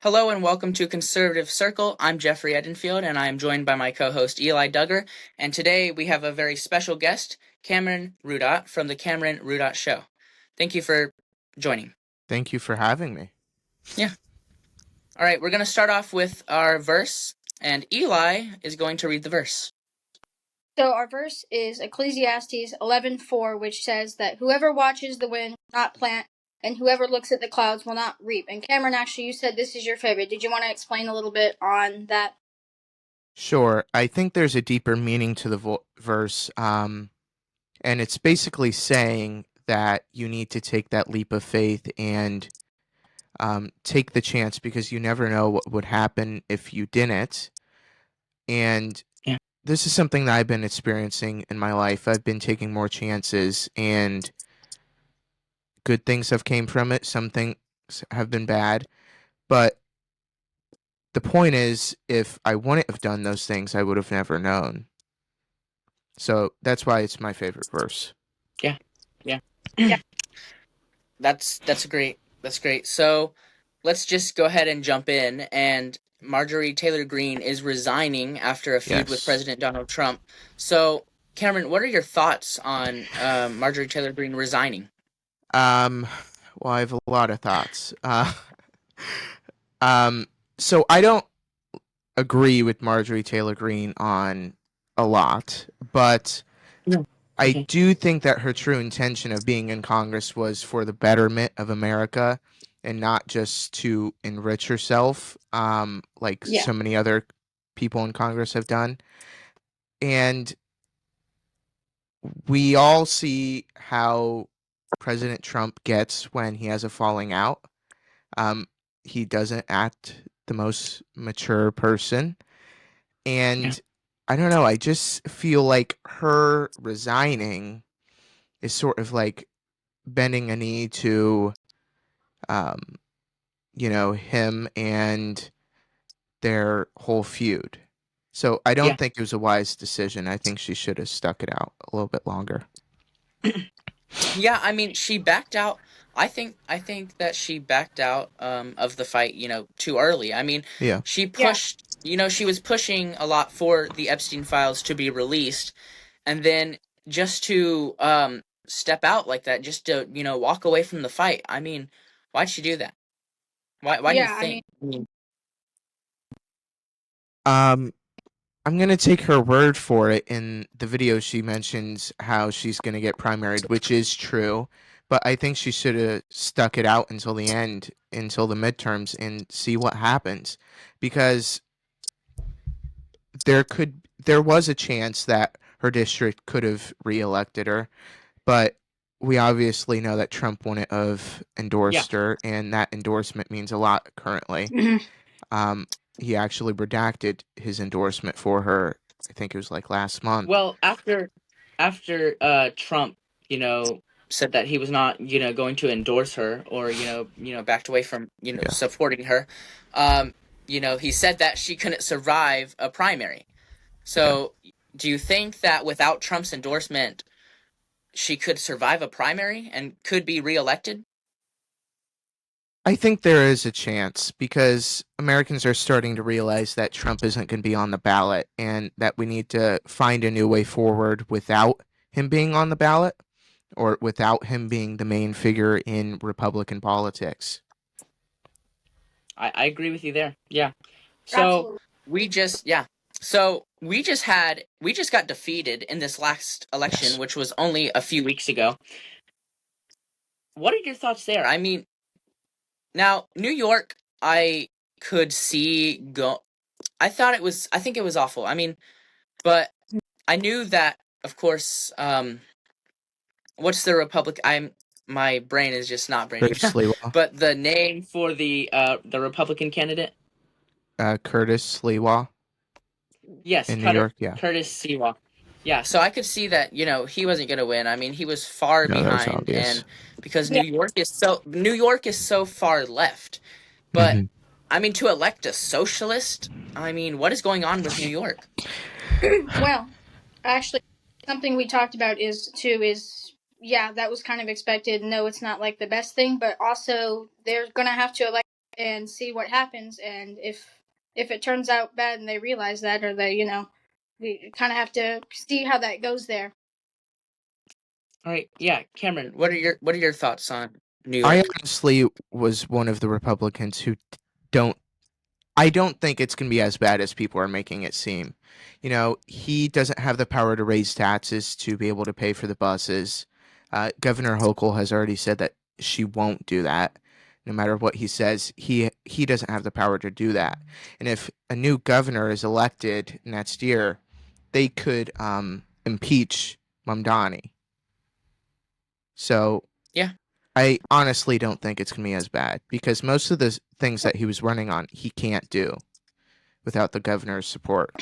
Hello and welcome to Conservative Circle. I'm Jeffrey Edenfield and I am joined by my co-host Eli Duggar. And today we have a very special guest, Kameron Rudat from the Kameron Rudat Show. Thank you for joining. Thank you for having me. Yeah. All right, we're going to start off with our verse, and Eli is going to read the verse. So our verse is Ecclesiastes 11:4, which says that whoever watches the wind will not plant, and whoever looks at the clouds will not reap. And Kameron, actually, you said this is your favorite. Did you want to explain a little bit on that? Sure. I think there's a deeper meaning to the verse, and it's basically saying that you need to take that leap of faith and take the chance because you never know what would happen if you didn't. And this is something that I've been experiencing in my life. I've been taking more chances, and good things have came from it. Some things have been bad, but the point is, if I wouldn't have done those things, I would have never known. So that's why it's my favorite verse. Yeah. That's great. That's great. So let's just go ahead and jump in. And Marjorie Taylor Greene is resigning after a feud with President Donald Trump. So, Cameron, what are your thoughts on Marjorie Taylor Greene resigning? Well, I have a lot of thoughts. So I don't agree with Marjorie Taylor Greene on a lot, but I do think that her true intention of being in Congress was for the betterment of America and not just to enrich herself, like so many other people in Congress have done. And we all see how President Trump gets when he has a falling out. He doesn't act the most mature person. And I don't know, I just feel like her resigning is sort of like bending a knee to, him and their whole feud. So I don't think it was a wise decision. I think she should have stuck it out a little bit longer. Yeah, I mean, she backed out. I think that she backed out of the fight, too early. I mean, she pushed, she was pushing a lot for the Epstein files to be released, and then just to step out like that, just to, walk away from the fight. I mean, why'd she do that? Why do you think? I'm going to take her word for it. In the video, she mentions how she's going to get primaried, which is true. But I think she should have stuck it out until the end, until the midterms, and see what happens. Because there was a chance that her district could have reelected her. But we obviously know that Trump wouldn't have endorsed her, and that endorsement means a lot currently. He actually redacted his endorsement for her. I think it was like last month. Well, after Trump, said that he was not, going to endorse her or, backed away from, supporting her, he said that she couldn't survive a primary. So, do you think that without Trump's endorsement, she could survive a primary and could be reelected? I think there is a chance because Americans are starting to realize that Trump isn't going to be on the ballot and that we need to find a new way forward without him being on the ballot or without him being the main figure in Republican politics. I agree with you there. Yeah. So we just got defeated in this last election, which was only a few weeks ago. What are your thoughts there? I mean, now New York, I could see go. I think it was awful. I mean, but I knew that, of course. What's the Republic? My brain is just not braining. But the name for the Republican candidate? Curtis Sliwa. Yes, in New York, Curtis Sliwa. Yeah, so I could see that, he wasn't going to win. I mean, he was far behind, and because New York is so far left. But I mean, to elect a socialist, I mean, what is going on with New York? Well, actually, something we talked about is that was kind of expected. No, it's not like the best thing, but also they're going to have to elect and see what happens. And if it turns out bad and they realize that, or they, we kind of have to see how that goes there. All right, yeah, Cameron, what are your thoughts on New I York? honestly was one of the Republicans who don't. I don't think it's going to be as bad as people are making it seem. You know, he doesn't have the power to raise taxes to be able to pay for the buses. Governor Hochul has already said that she won't do that. No matter what he says, he doesn't have the power to do that. And if a new governor is elected next year, they could impeach Mamdani. So Yeah. I honestly don't think it's going to be as bad because most of the things that he was running on, he can't do without the governor's support.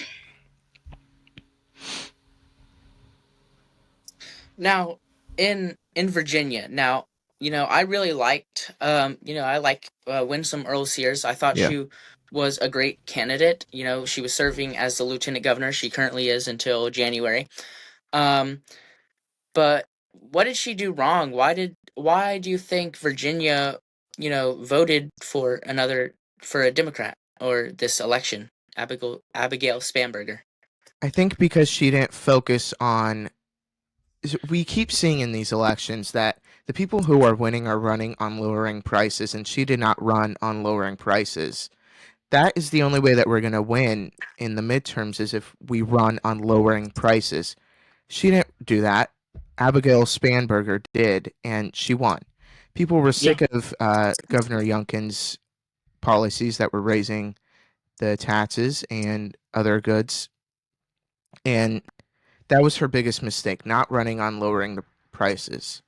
Now, in Virginia, now, I really liked, I like Winsome Earl Sears. I thought Yeah. she was a great candidate. She was serving as the lieutenant governor. She currently is until January. Um, but what did she do wrong? Why do you think Virginia, voted for a Democrat or this election, Abigail Spanberger? I think because she didn't focus on. We keep seeing in these elections that the people who are winning are running on lowering prices, and she did not run on lowering prices. That is the only way that we're going to win in the midterms is if we run on lowering prices. She didn't do that. Abigail Spanberger did, and she won. People were Yeah, sick of Governor Youngkin's policies that were raising the taxes and other goods, and that was her biggest mistake, not running on lowering the prices.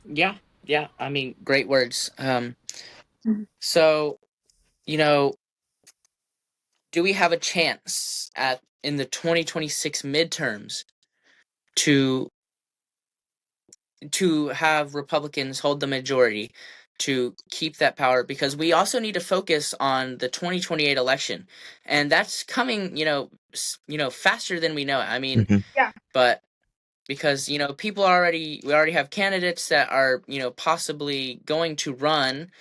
yeah, yeah. I mean, great words. Mhm. So, you know, do we have a chance in the 2026 midterms to have Republicans hold the majority to keep that power? Because we also need to focus on the 2028 election, and that's coming, faster than we know it. I mean, Mm-hmm. Yeah. but because we already have candidates that are possibly going to run.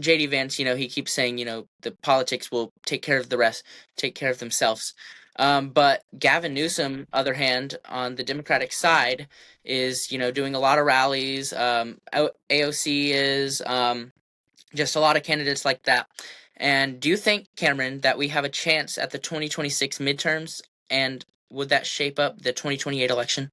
JD Vance, he keeps saying, the politics will take care of the rest, take care of themselves. But Gavin Newsom, other hand, on the Democratic side, is, doing a lot of rallies. AOC is, just a lot of candidates like that. And do you think, Cameron, that we have a chance at the 2026 midterms? And would that shape up the 2028 election?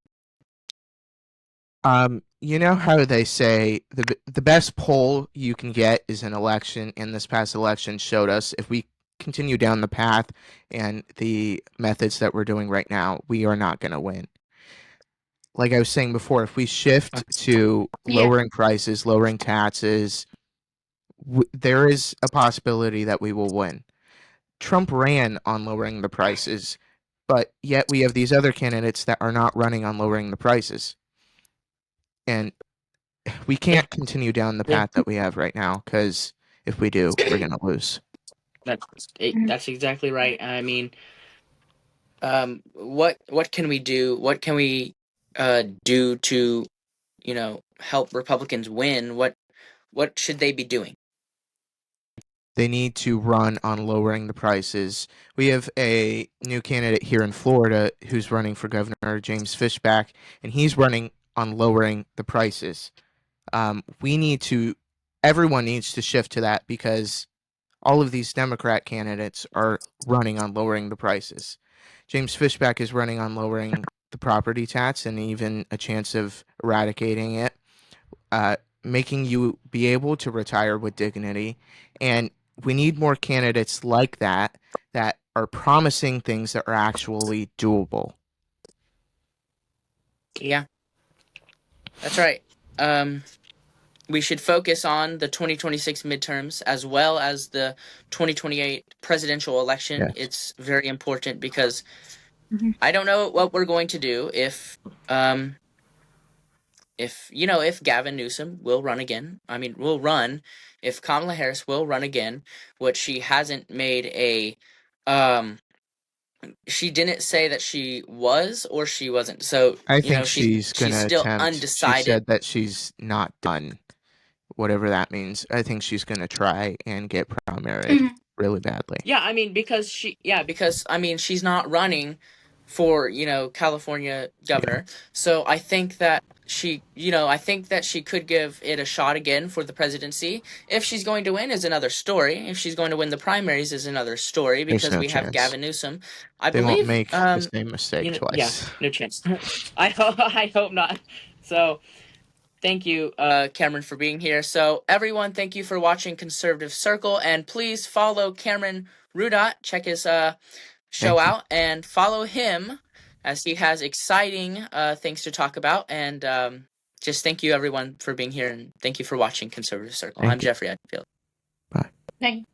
You know how they say the best poll you can get is an election, and this past election showed us if we continue down the path and the methods that we're doing right now, we are not going to win. Like I was saying before, if we shift to Yeah. lowering prices, lowering taxes, there is a possibility that we will win. Trump ran on lowering the prices, but yet we have these other candidates that are not running on lowering the prices. And we Yeah, can't continue down the yeah. path that we have right now because if we do, we're going to lose. Mhm. That's exactly right. I mean, what can we do? What can we do to help Republicans win? What should they be doing? They need to run on lowering the prices. We have a new candidate here in Florida who's running for governor, James Fishback, and he's running on lowering the prices. We need to, everyone needs to shift to that because all of these Democrat candidates are running on lowering the prices. James Fishback is running on lowering the property tax and even a chance of eradicating it, making you be able to retire with dignity. And we need more candidates like that that are promising things that are actually doable. Yeah, that's right. Um, we should focus on the 2026 midterms as well as the 2028 presidential election. Yes. It's very important because Mhm. I don't know what we're going to do um, if Gavin Newsom will run again. I mean, will run if Kamala Harris will run again, which she hasn't made a um she didn't say that she was or she wasn't. So, I think she's she's going she's to still attempt. She undecided. said that she's not done whatever that means. I think she's going to try and get primaried Mhm. really badly. Yeah, I mean, because she's not running for, California governor. So I think that she could give it a shot again for the presidency. If she's going to win is another story. If she's going to win the primaries is another story, There's because no we have chance. Gavin Newsom. I They won't believe, make the same mistake yeah, twice. no chance. I hope not. So thank you, Cameron, for being here. So everyone, thank you for watching Conservative Circle, and please follow Cameron Rudat. Check his show Thank you. out and follow him, as he has exciting things to talk about. And just thank you, everyone, for being here, and thank you for watching Conservative Circle. Thank I'm you. Jeffrey Edfield. Bye. Thank you.